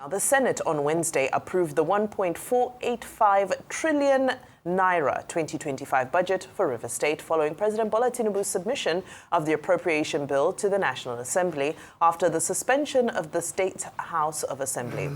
The Senate on Wednesday approved the 1.485 trillion naira 2025 budget for Rivers State following President Bola Tinubu's submission of the appropriation bill to the National Assembly after the suspension of the State House of Assembly.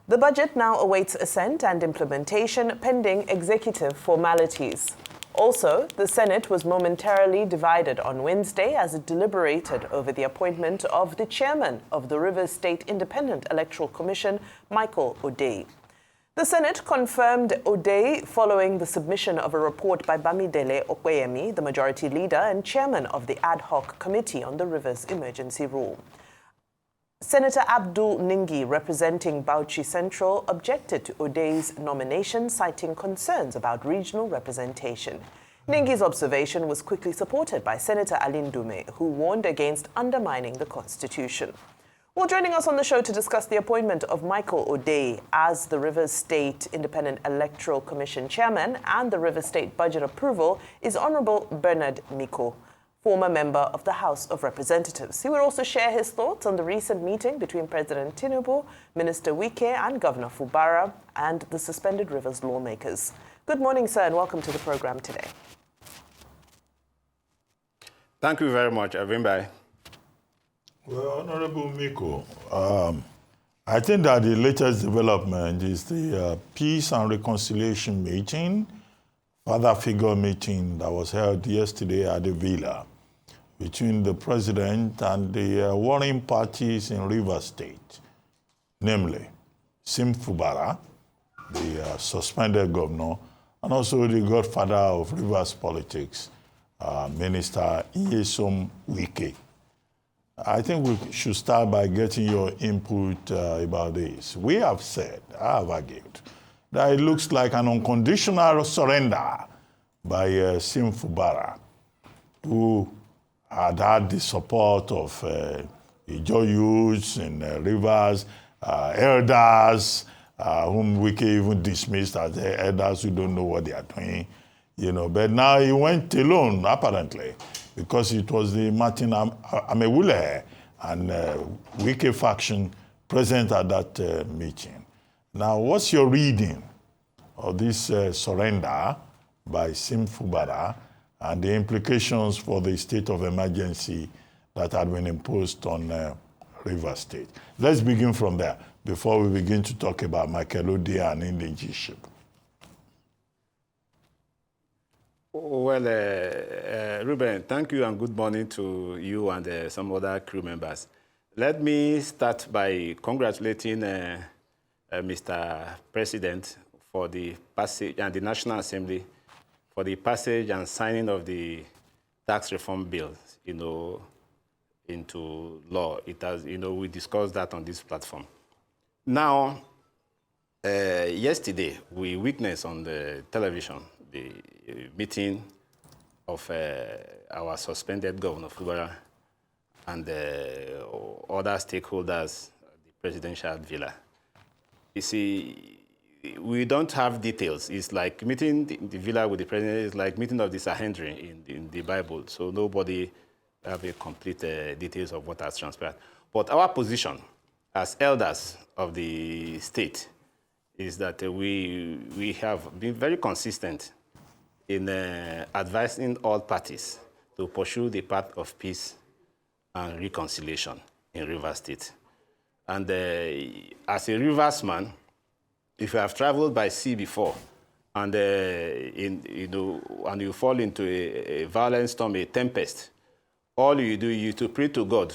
The budget now awaits assent and implementation pending executive formalities. Also, the Senate was momentarily divided on Wednesday as it deliberated over the appointment of the chairman of the Rivers State Independent Electoral Commission, Michael Odei. The Senate confirmed Odei following the submission of a report by Bamidele Okweyemi, the majority leader and chairman of the ad hoc committee on the Rivers Emergency Rule. Senator Abdul Ningi, representing Bauchi Central, objected to Odei's nomination, citing concerns about regional representation. Ningi's observation was quickly supported by Senator Alin Dume, who warned against undermining the Constitution. Well, joining us on the show to discuss the appointment of Michael Odei as the Rivers State Independent Electoral Commission chairman and the Rivers State budget approval is Honorable Bernard Mikko, former member of the House of Representatives. He will also share his thoughts on the recent meeting between President Tinubu, Minister Wike, and Governor Fubara, and the suspended Rivers lawmakers. Good morning, sir, and welcome to the program today. Thank you very much, Avimbai. Well, Honorable Mikko, I think that the latest development is the Peace and Reconciliation meeting, father figure meeting that was held yesterday at the Villa between the president and the warring parties in Rivers State, namely Fubara, the suspended governor, and also the godfather of Rivers politics, Minister Nyesom Wike. I think we should start by getting your input about this. We have said, I have argued, that it looks like an unconditional surrender by Fubara, who had the support of Ijo youths in Rivers, elders, whom we can even dismiss as elders who don't know what they are doing, you know. But now he went alone, apparently, because it was the Martin Amewule and Wike faction present at that meeting. Now, what's your reading of this surrender by Fubara and the implications for the state of emergency that had been imposed on Rivers State? Let's begin from there before we begin to talk about Michael Odei and indigenship. Well, Ruben, thank you and good morning to you and some other crew members. Let me start by congratulating Mr. President for the passage and the National Assembly for the passage and signing of the tax reform bill, you know, into law. It has, you know, we discussed that on this platform. Now, yesterday we witnessed on the television the meeting of our suspended Governor Fubara and other stakeholders at the presidential villa. You see, we don't have details. It's like meeting the villa with the president is like meeting of the Sanhedrin in the Bible. So nobody have a complete details of what has transpired. But our position as elders of the state is that we have been very consistent in advising all parties to pursue the path of peace and reconciliation in Rivers State. And as a Rivers man, if you have traveled by sea before and and you fall into a violent storm, a tempest, all you do is to pray to God,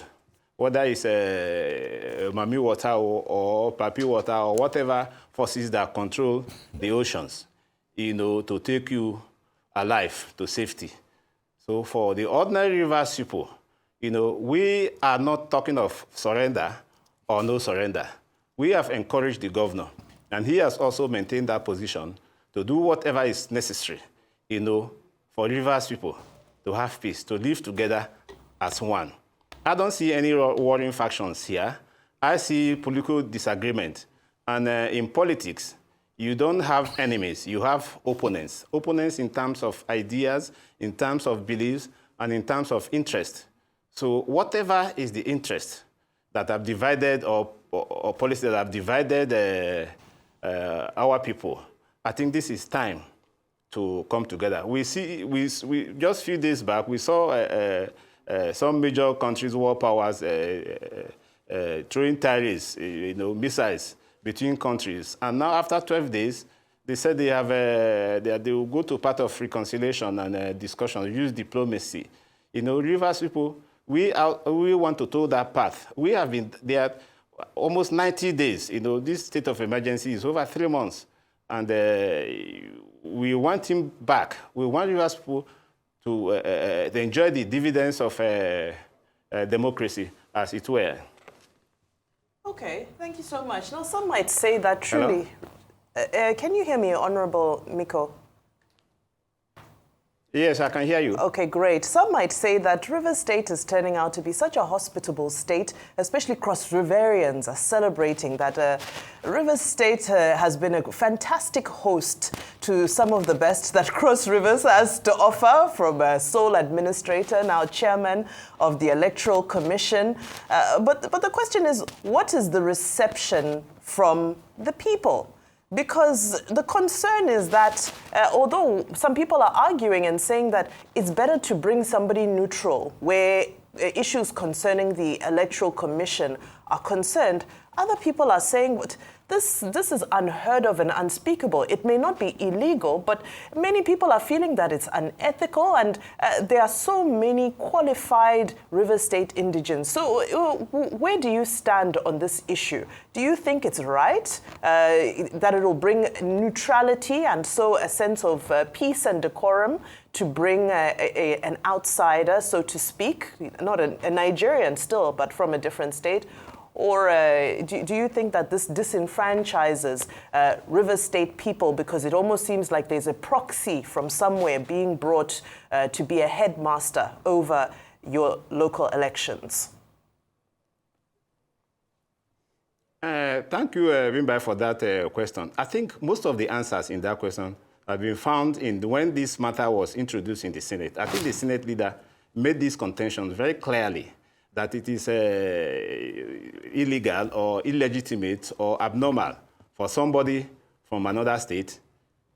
whether it's Mami water or Papi water or whatever forces that control the oceans, you know, to take you alive to safety. So for the ordinary Rivers people, you know, we are not talking of surrender or no surrender. We have encouraged the governor, and he has also maintained that position to do whatever is necessary, you know, for Rivers people to have peace, to live together as one. I don't see any warring factions here. I see political disagreement. And in politics, you don't have enemies, you have opponents. Opponents in terms of ideas, in terms of beliefs, and in terms of interest. So whatever is the interest that have divided or or policies that have divided our people. I think this is time to come together. We just a few days back, we saw some major countries, world powers, throwing tariffs, missiles between countries. And now, after 12 days, they said they will go to part of reconciliation and discussion, use diplomacy. Rivers people, we want to tow that path. We have been there almost 90 days. This state of emergency is over 3 months. And we want him back. We want Rivers people to enjoy the dividends of democracy, as it were. Okay, thank you so much. Now, some might say that truly... can you hear me, Honorable Mikko? Yes, I can hear you. Okay, great. Some might say that River State is turning out to be such a hospitable state, especially Cross-Riverians are celebrating that River State has been a fantastic host to some of the best that Cross Rivers has to offer, from sole administrator, now chairman of the Electoral Commission. But the question is, what is the reception from the people? Because the concern is that, although some people are arguing and saying that it's better to bring somebody neutral, where issues concerning the Electoral Commission are concerned, other people are saying this is unheard of and unspeakable. It may not be illegal, but many people are feeling that it's unethical, and there are so many qualified River State indigents. So where do you stand on this issue? Do you think it's right that it will bring neutrality and so a sense of peace and decorum to bring an outsider, so to speak, not a Nigerian still, but from a different state? Or do you think that this disenfranchises River State people, because it almost seems like there's a proxy from somewhere being brought to be a headmaster over your local elections? Thank you, Wimbai, for that question. I think most of the answers in that question have been found when this matter was introduced in the Senate. I think the Senate leader made these contentions very clearly, that it is illegal or illegitimate or abnormal for somebody from another state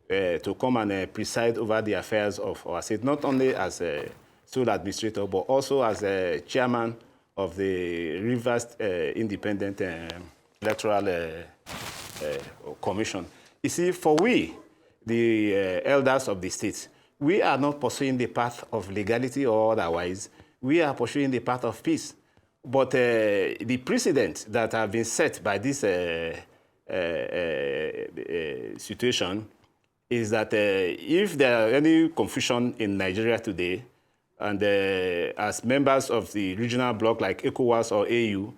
to come and preside over the affairs of our state, not only as a sole administrator, but also as a chairman of the Rivers Independent Electoral Commission. You see, for we, the elders of the state, we are not pursuing the path of legality or otherwise. We are pursuing the path of peace. But the precedent that have been set by this situation is that if there are any confusion in Nigeria today, and as members of the regional bloc like ECOWAS or AU,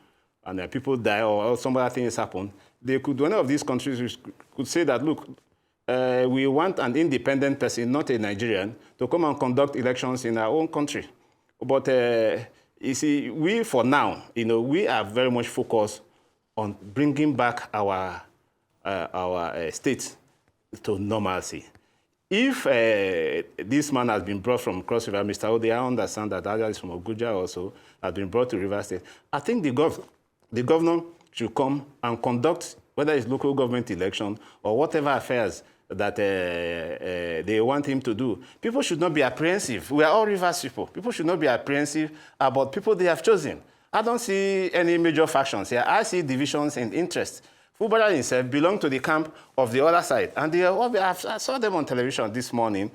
and people die or some other things happen, one of these countries could say that, look, we want an independent person, not a Nigerian, to come and conduct elections in our own country. But you see, we for now, we are very much focused on bringing back our state to normalcy. If this man has been brought from Cross River, Mr. Ode, I understand that others is from Oguja also, has been brought to River State. I think the governor should come and conduct, whether it's local government election or whatever affairs that they want him to do. People should not be apprehensive. We are all Rivers people. People should not be apprehensive about people they have chosen. I don't see any major factions here. I see divisions in interest. Fubara himself belonged to the camp of the other side. And I saw them on television this morning,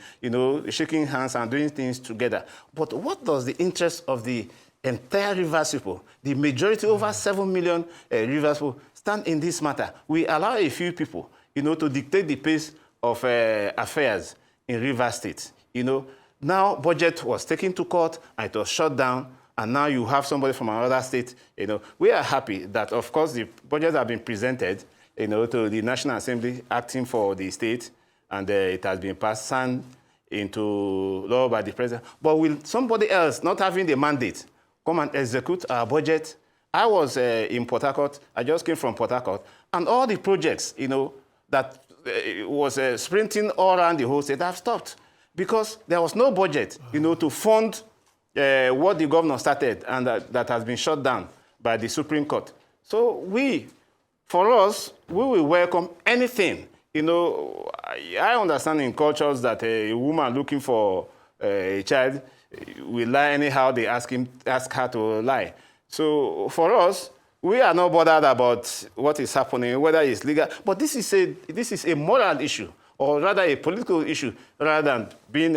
shaking hands and doing things together. But what does the interest of the entire Rivers people, the majority, over 7 million Rivers people, stand in this matter? We allow a few people, to dictate the pace of affairs in Rivers State. Now budget was taken to court and it was shut down, and now you have somebody from another state. We are happy that, of course, the budget has been presented, to the National Assembly acting for the state, and it has been passed, signed into law by the president. But will somebody else, not having the mandate, come and execute our budget? I was in Port Harcourt. I just came from Port Harcourt, and all the projects, that was sprinting all around the whole state have stopped because there was no budget, to fund what the governor started, and that has been shut down by the Supreme Court. So we for us, we will welcome anything. You know, I understand in cultures that a woman looking for a child will lie anyhow they ask her to lie. So for us, we are not bothered about what is happening, whether it's legal. But this is a moral issue, or rather a political issue, rather than being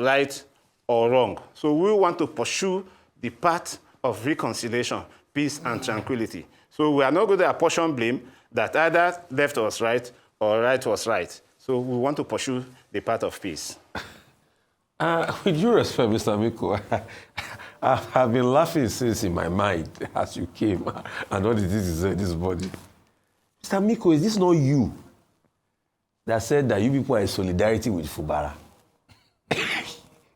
right or wrong. So we want to pursue the path of reconciliation, peace, and tranquility. So we are not going to apportion blame that either left was right or right was right. So we want to pursue the path of peace. With due respect, Mr. Mikko, I've been laughing since in my mind as you came and what it is in this body. Mr. Mikko, is this not you that said that you people are in solidarity with Fubara?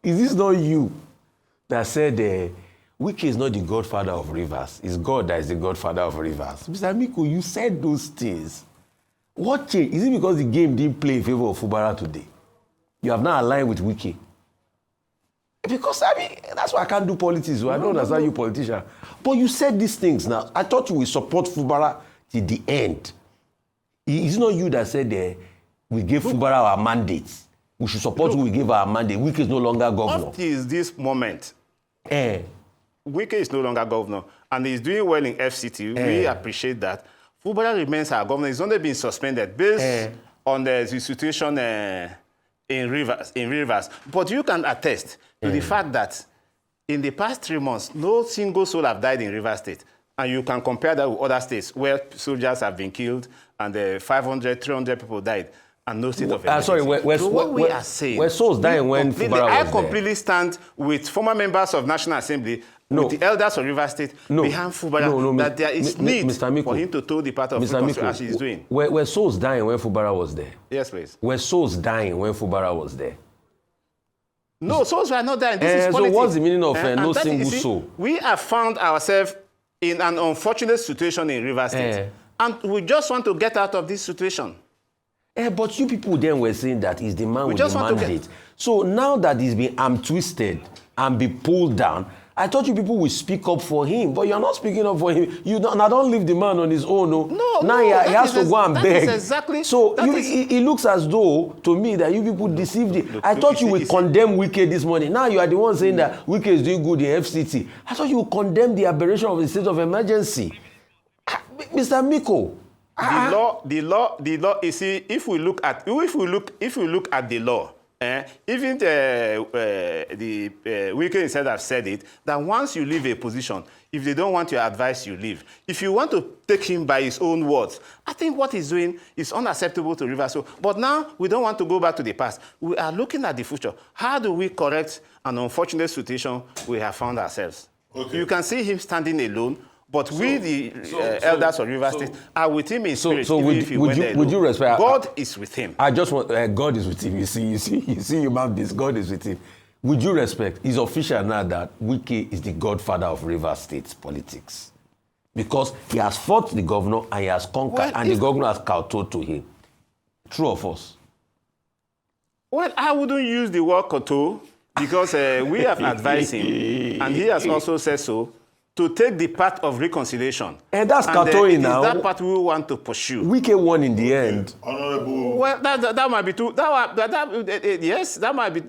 Is this not you that said Wike is not the godfather of rivers? It's God that is the godfather of rivers. Mr. Mikko, you said those things. What changed? Is it because the game didn't play in favor of Fubara today? You have now aligned with Wike? Because, I mean, that's why I can't do politics. So I don't understand you politician. But you said these things now. I thought you would support Fubara till the end. It's not you that said we gave Fubara our mandate. We should support who we gave our mandate. Wike is no longer governor. What is this moment? Wike is no longer governor, and he's doing well in FCT. We appreciate that. Fubara remains our governor. He's only been suspended based on the situation in Rivers. But you can attest to the fact that in the past 3 months, no single soul have died in Rivers State. And you can compare that with other states where soldiers have been killed and 500, 300 people died. And no state of emergency. Sorry, we are saying, were souls dying when Fubara was I completely stand with former members of National Assembly, with the elders of River State, behind Fubara, that there is need for him to toe the path of reconciliation as he's doing. Were souls dying when Fubara was there? Yes, please. Were souls dying when Fubara was there? No, souls were not dying. This is politics. So what's the meaning of no single soul? We have found ourselves in an unfortunate situation in River State. And we just want to get out of this situation. But you people then were saying that he's the man with the mandate. So now that he's been twisted and be pulled down, I thought you people would speak up for him, but you're not speaking up for him. You don't leave the man on his own. Now he has to go and beg. Exactly, so it looks as though, to me, that you people deceived him. I thought you would condemn Wike this morning. Now you are the one saying that Wike is doing good in FCT. I thought you would condemn the aberration of the state of emergency. Mr. Mikko, the law. You see, if we look at the law, even the Wike instead have said it that once you leave a position, if they don't want your advice, you leave. If you want to take him by his own words, I think what he's doing is unacceptable to Rivers. But now we don't want to go back to the past. We are looking at the future. How do we correct an unfortunate situation we have found ourselves? Okay. You can see him standing alone. But the elders of River State are with him in spirit. Would you respect? God is with him. I just want God is with him. You see, you have this. God is with him. Would you respect? It's official now that Wike is the godfather of River State politics, because he has fought the governor and he has conquered, and the governor has kowtowed to him. True or false? Well, I wouldn't use the word kowtow because we have advised him, and he has also said so, to take the path of reconciliation. And that's kowtowing now. That path we want to pursue. Wike won in the end. Honorable. Well, that might be true. Yes, that might be.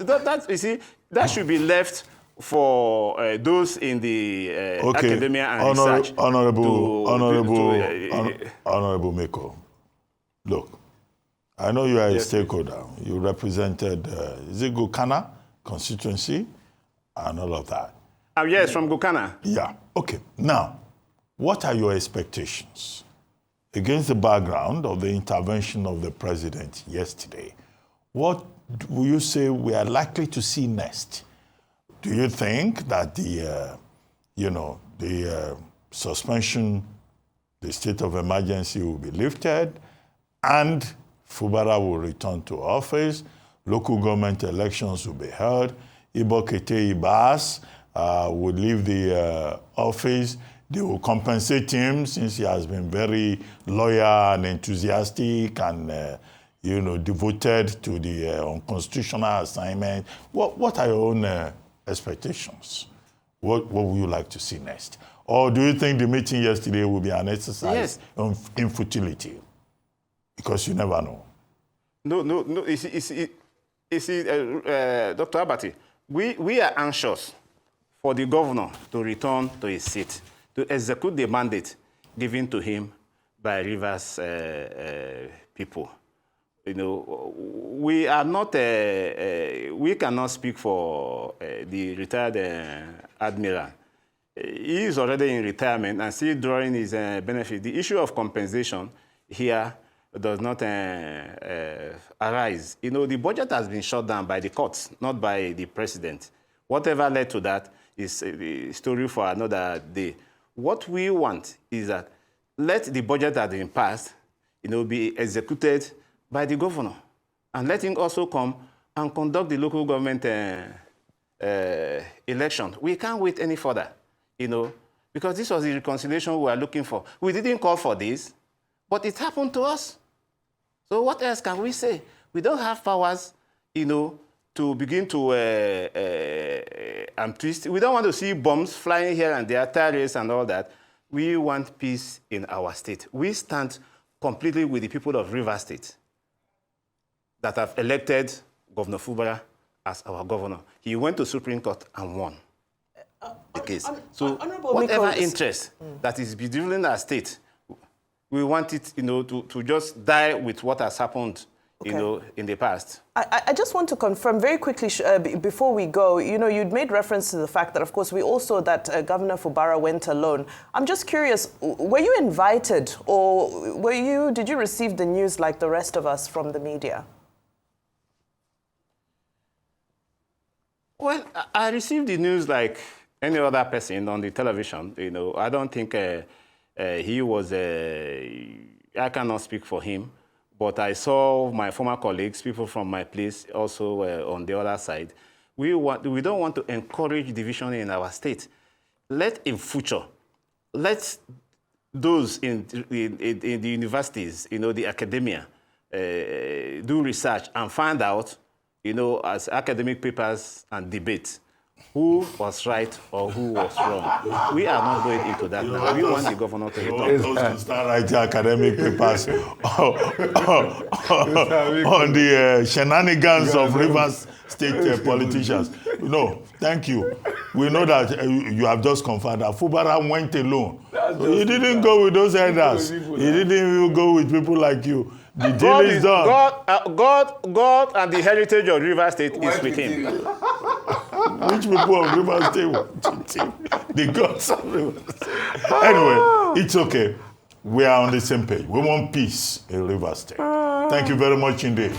You see, that should be left for those in the academia and research. Honorable Mikko, look, I know you are a stakeholder. You represented, is it Gukana constituency and all of that? Yes, from Gukana. Yeah, okay. Now, what are your expectations against the background of the intervention of the president yesterday? What will you say we are likely to see next? Do you think that the suspension, the state of emergency will be lifted and Fubara will return to office, local government elections will be held, Ibokete Ibas would leave the office, they will compensate him since he has been very loyal and enthusiastic and devoted to the unconstitutional assignment. What are your own expectations what would you like to see next? Or do you think the meeting yesterday will be an exercise in futility? Because you never know. No. You see, Dr. Abati, we are anxious for the governor to return to his seat, to execute the mandate given to him by Rivers people. You know, we are not, we cannot speak for the retired admiral. He is already in retirement and still drawing his benefit. The issue of compensation here does not arise. You know, the budget has been shut down by the courts, not by the president. Whatever led to that is a story for another day. What we want is that let the budget that has been passed, you know, be executed by the governor, and let him also come and conduct the local government election. We can't wait any further, you know, because this was the reconciliation we were looking for. We didn't call for this, but it happened to us. So what else can we say? We don't have powers, you know, to begin to twist. We don't want to see bombs flying here and there, terrorists and all that. We want peace in our state. We stand completely with the people of Rivers State that have elected Governor Fubara as our governor. He went to Supreme Court and won the case. So whatever Mikko, interest that is bedevils our state, we want it, you know, to just die with what has happened, you know, in the past. I just want to confirm very quickly before we go, you know, you'd made reference to the fact that, of course, we all saw that Governor Fubara went alone. I'm just curious, were you invited or did you receive the news like the rest of us from the media? Well, I received the news like any other person on the television. You know, I don't think he was, I cannot speak for him, but I saw my former colleagues, people from my place also on the other side. We don't want to encourage division in our state. Let in future, let those in the universities, you know, the academia, do research and find out, you know, as academic papers and debates, who was right or who was wrong. We are not going into that now. We want the governor to return. Those to start writing academic papers on the shenanigans of Rivers State politicians. No, thank you. We know that you have just confirmed that Fubara went alone. He didn't go with those elders. He didn't even go with people like you. The deal is done. God and the heritage of Rivers State is with him. Which people of Rivers State? The gods of Rivers State. Anyway, it's okay. We are on the same page. We want peace in Rivers State. Thank you very much indeed.